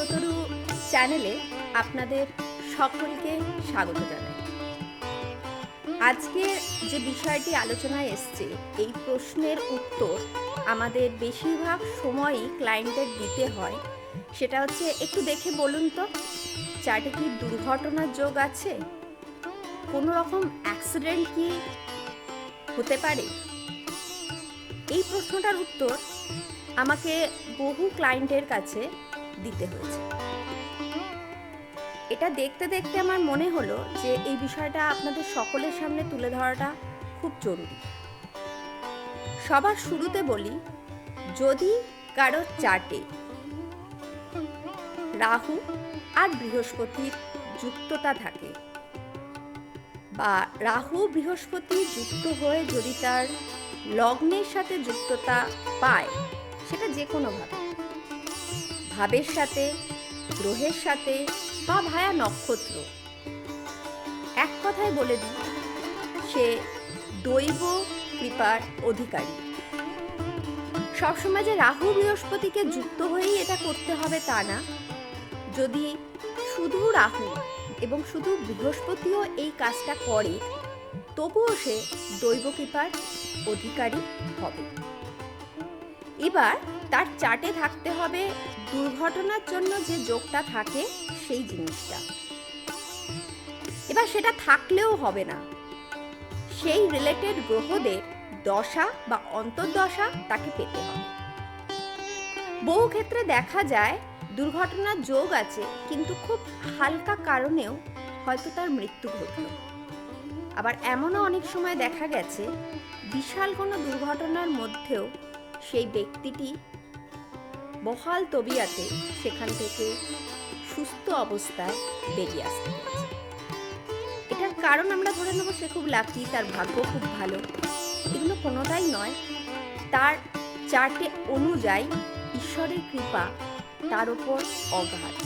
কল্পতরু চ্যানেলে আপনাদের সকলকে স্বাগত জানাই। আজকে যে বিষয়টি আলোচনায় এসছে, এই প্রশ্নের উত্তর আমাদের বেশিরভাগ সময়ই ক্লায়েন্টের দিতে হয়। সেটা হচ্ছে, একটু দেখে বলুন তো চার্টে কি দুর্ঘটনার যোগ আছে, কোনো রকম অ্যাক্সিডেন্ট কি হতে পারে। এই প্রশ্নটার উত্তর আমাকে বহু ক্লায়েন্টের কাছে দিতে হয়েছে। এটা দেখতে দেখতে আমার মনে হলো যে এই বিষয়টা আপনাদের সকলের সামনে তুলে ধরাটা খুব জরুরি। সবার শুরুতে বলি, যদি কারো চার্টে রাহু আর বৃহস্পতির যুক্ততা থাকে, বা রাহু বৃহস্পতি যুক্ত হয়ে যদি তার লগ্নের সাথে যুক্ততা পায়, সেটা যে কোনোভাবে, ভাবের সাথে, গ্রহের সাথে বা ভায়া নক্ষত্র, এক কথায় বলে দিই, সে দৈব কৃপার অধিকারী। সবসময় যে রাহু বৃহস্পতিকে যুক্ত হয়েই এটা করতে হবে তা না। যদি শুধু রাহু এবং শুধু বৃহস্পতিও এই কাজটা করে, তবুও সে দৈব কৃপার অধিকারী হবে। এবার তার চার্টে থাকতে হবে দুর্ঘটনার জন্য যে যোগটা থাকে সেই জিনিসটা। এবার সেটা থাকলেও হবে না, সেই রিলেটেড গ্রহদের দশা বা অন্তর্দশা তাকে পেতে হবে। বহু ক্ষেত্রে দেখা যায় দুর্ঘটনার যোগ আছে, কিন্তু খুব হালকা কারণেও হয়তো তার মৃত্যু ঘটল। আবার এমনও অনেক সময় দেখা গেছে বিশাল কোনো দুর্ঘটনার মধ্যেও সেই ব্যক্তিটি বহাল তবিয়াতে সেখান থেকে সুস্থ অবস্থায় বেরিয়ে আসতে পেরেছে। এটার কারণ আমরা ধরে নেব সে খুব লাকি, তার ভাগ্য খুব ভালো। এগুলো কোনোটাই নয়, তার চার্টে অনুযায়ী ঈশ্বরের কৃপা তার উপর অগাধ।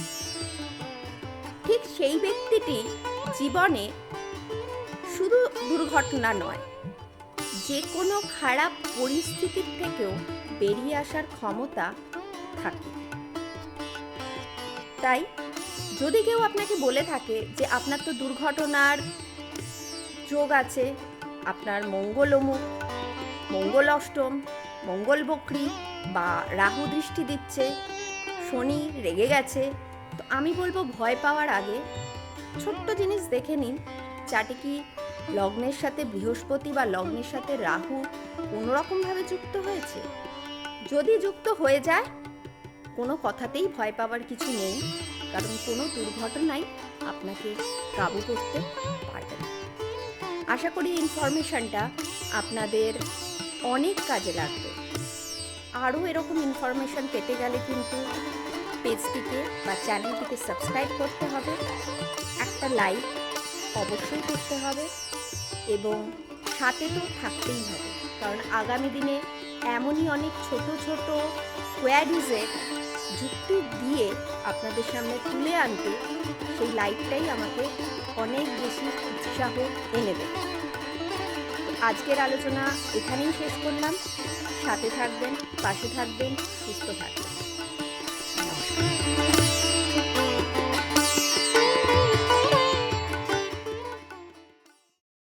ঠিক সেই ব্যক্তিটি জীবনে শুধু দুর্ঘটনা নয়, যে কোনো খারাপ পরিস্থিতির থেকেও বেরিয়ে আসার ক্ষমতা থাকে। তাই যদি কেউ আপনাকে বলে থাকে যে আপনার তো দুর্ঘটনার যোগ আছে, আপনার মঙ্গল অমুক, মঙ্গল অষ্টম, মঙ্গল বক্রী, বা রাহু দৃষ্টি দিচ্ছে, শনি রেগে গেছে, তো আমি বলবো ভয় পাওয়ার আগে ছোট্ট জিনিস দেখে নিন, চার্টে কি লগ্নের সাথে বৃহস্পতি বা লগ্নের সাথে রাহু কোনোরকমভাবে যুক্ত হয়েছে। যদি যুক্ত হয়ে যায়, কোনো কথাতেই ভয় পাওয়ার কিছু নেই, কারণ কোনো দুর্ঘটনাই আপনাকে কাবু করতে পারবে না। আশা করি ইনফরমেশনটা আপনাদের অনেক কাজে লাগবে। আরও এরকম ইনফরমেশন পেতে গেলে কিন্তু পেজটিকে বা চ্যানেলটিকে সাবস্ক্রাইব করতে হবে, একটা লাইক অবশ্যই করতে হবে, এবং সাথে তো থাকতেই হবে, কারণ আগামী দিনে এমনই অনেক ছোট ছোট কোয়ারিজের যুক্তি দিয়ে আপনাদের সামনে তুলে আনতে সেই লাইকটাই আমাকে অনেক বেশি উৎসাহ এনে দেবে। আজকের আলোচনা এখানেই শেষ করলাম। সাথে থাকবেন, পাশে থাকবেন, সুস্থ থাকবেন।